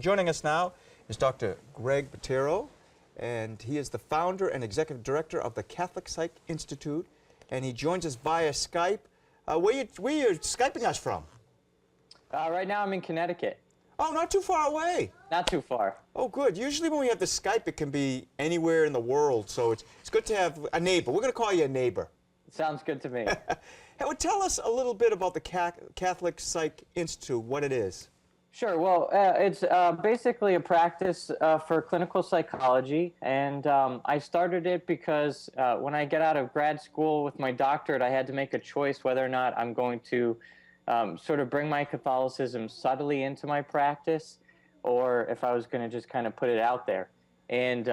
Joining us now is Dr. Greg Bottaro, and he is the founder and executive director of the Catholic Psych Institute, and he joins us via Skype. Where you Skyping us from? Right now I'm in Connecticut. Oh, not too far away. Not too far. Oh, good. Usually when we have the Skype, it can be anywhere in the world, so it's good to have a neighbor. We're going to call you a neighbor. Sounds good to me. Hey, well, tell us a little bit about the Catholic Psych Institute, what it is. Sure. Well, it's basically a practice for clinical psychology, and I started it because when I get out of grad school with my doctorate, I had to make a choice whether or not I'm going to sort of bring my Catholicism subtly into my practice, or if I was going to just kind of put it out there. And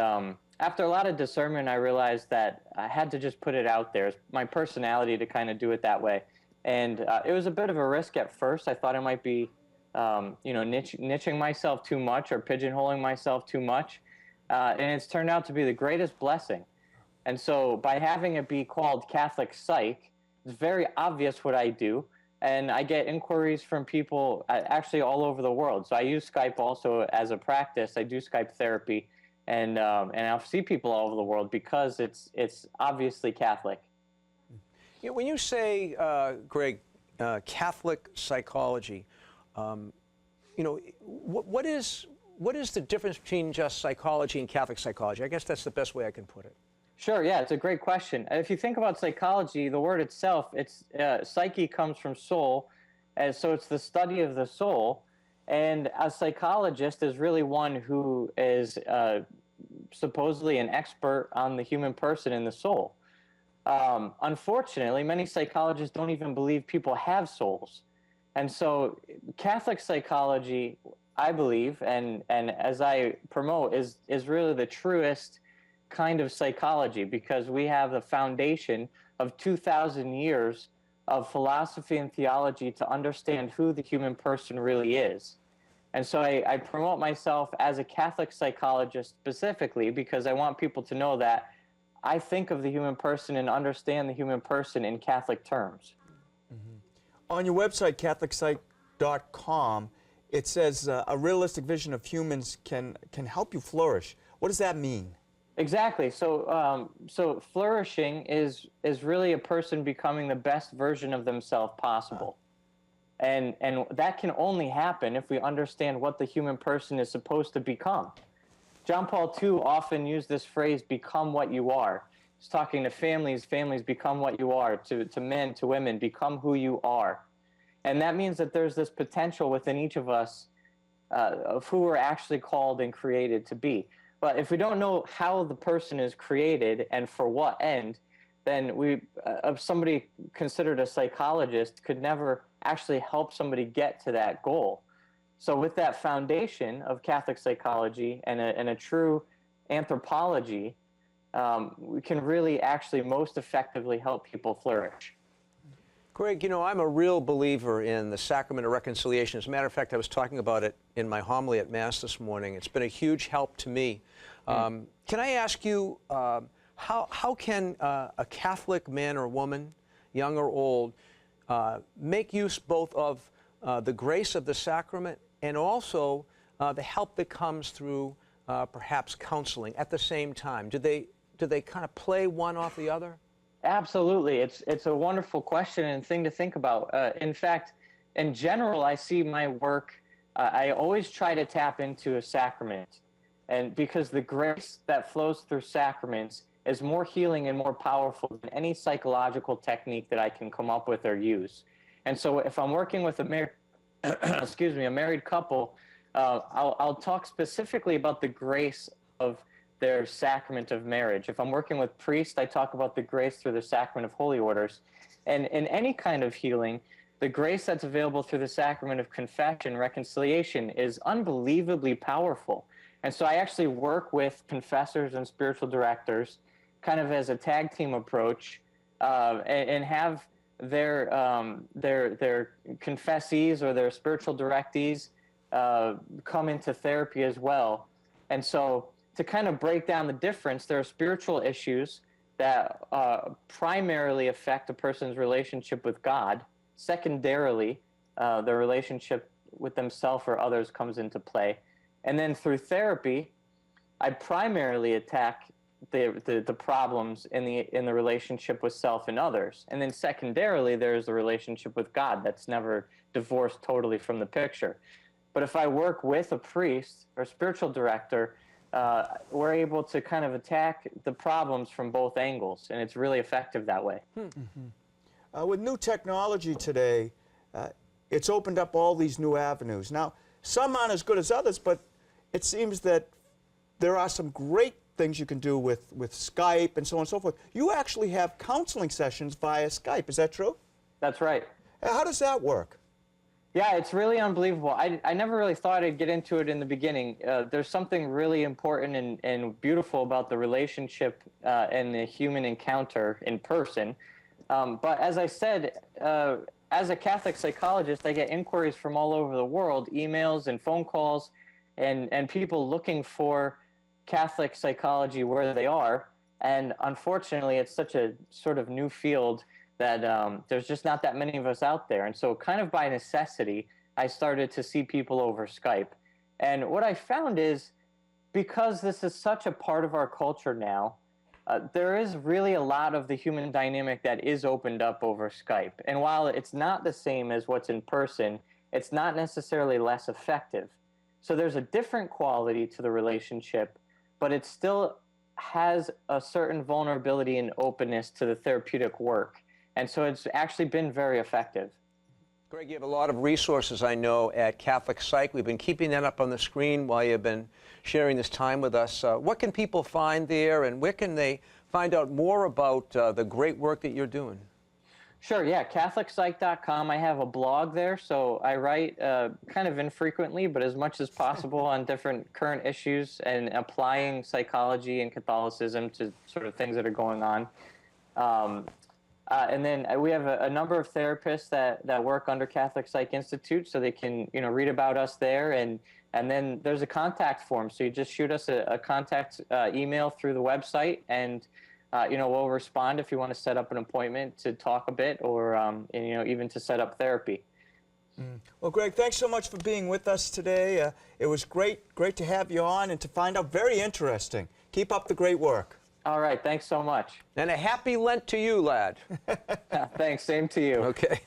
after a lot of discernment, I realized that I had to just put it out there. It's my personality to kind of do it that way. And it was a bit of a risk at first. I thought I might be niching myself too much or pigeonholing myself too much. And it's turned out to be the greatest blessing. And so by having it be called Catholic Psych, it's very obvious what I do. And I get inquiries from people actually all over the world. So I use Skype also as a practice. I do Skype therapy, and I'll see people all over the world because it's obviously Catholic. You know, when you say, Greg, Catholic psychology, what is the difference between just psychology and Catholic psychology? I guess that's the best way I can put it. Sure, yeah, it's a great question. If you think about psychology, the word itself, psyche comes from soul, and so it's the study of the soul. And a psychologist is really one who is supposedly an expert on the human person and the soul. Unfortunately, many psychologists don't even believe people have souls. And so Catholic psychology, I believe, and as I promote, is really the truest kind of psychology, because we have the foundation of 2,000 years of philosophy and theology to understand who the human person really is. And so I promote myself as a Catholic psychologist specifically because I want people to know that I think of the human person and understand the human person in Catholic terms. On your website, CatholicPsych.com, it says a realistic vision of humans can help you flourish. What does that mean? Exactly. So, flourishing is really a person becoming the best version of themselves possible, and that can only happen if we understand what the human person is supposed to become. John Paul II often used this phrase, "Become what you are." He's talking to families. Families, become what you are. To men, to women, become who you are, and that means that there's this potential within each of us of who we're actually called and created to be. But if we don't know how the person is created and for what end, then somebody considered a psychologist could never actually help somebody get to that goal. So with that foundation of Catholic psychology and a true anthropology, we can really actually most effectively help people flourish. Greg, you know, I'm a real believer in the sacrament of reconciliation. As a matter of fact, I was talking about it in my homily at Mass this morning. It's been a huge help to me. Can I ask you, how can a Catholic man or woman, young or old, make use both of the grace of the sacrament and also the help that comes through perhaps counseling at the same time? Do they kind of play one off the other? Absolutely. It's a wonderful question and thing to think about. In fact, in general, I see my work, I always try to tap into a sacrament. And because the grace that flows through sacraments is more healing and more powerful than any psychological technique that I can come up with or use. And so if I'm working with a married couple, I'll talk specifically about the grace of their sacrament of marriage. If I'm working with priests, I talk about the grace through the sacrament of holy orders. And in any kind of healing, the grace that's available through the sacrament of confession, reconciliation, is unbelievably powerful. And so I actually work with confessors and spiritual directors kind of as a tag team approach, and have their confessees or their spiritual directees come into therapy as well. And so to kind of break down the difference, there are spiritual issues that primarily affect a person's relationship with God. Secondarily, their relationship with themselves or others comes into play. And then through therapy, I primarily attack the problems in the relationship with self and others. And then secondarily, there's the relationship with God that's never divorced totally from the picture. But if I work with a priest or spiritual director, we're able to kind of attack the problems from both angles, and it's really effective that way. With new technology today, it's opened up all these new avenues. Now, some aren't as good as others, but it seems that there are some great things you can do with Skype and so on and so forth. You actually have counseling sessions via Skype, is that true? That's right. How does that work? Yeah, it's really unbelievable. I never really thought I'd get into it in the beginning. There's something really important and beautiful about the relationship and the human encounter in person. But as I said, as a Catholic psychologist, I get inquiries from all over the world, emails and phone calls, and people looking for Catholic psychology where they are. And unfortunately, it's such a sort of new field that there's just not that many of us out there. And so kind of by necessity, I started to see people over Skype. And what I found is, because this is such a part of our culture now, there is really a lot of the human dynamic that is opened up over Skype. And while it's not the same as what's in person, it's not necessarily less effective. So there's a different quality to the relationship, but it still has a certain vulnerability and openness to the therapeutic work. And so it's actually been very effective. Greg, you have a lot of resources, I know, at Catholic Psych. We've been keeping that up on the screen while you've been sharing this time with us. What can people find there, and where can they find out more about the great work that you're doing? Sure, yeah, CatholicPsych.com. I have a blog there, so I write kind of infrequently, but as much as possible on different current issues and applying psychology and Catholicism to sort of things that are going on. And then we have a number of therapists that work under Catholic Psych Institute, so they can read about us there. And then there's a contact form, so you just shoot us a contact email through the website, and we'll respond if you want to set up an appointment to talk a bit, or even to set up therapy. Well, Greg, thanks so much for being with us today. It was great to have you on and to find out. Very interesting. Keep up the great work. All right, thanks so much. And a happy Lent to you, lad. Thanks, same to you. Okay.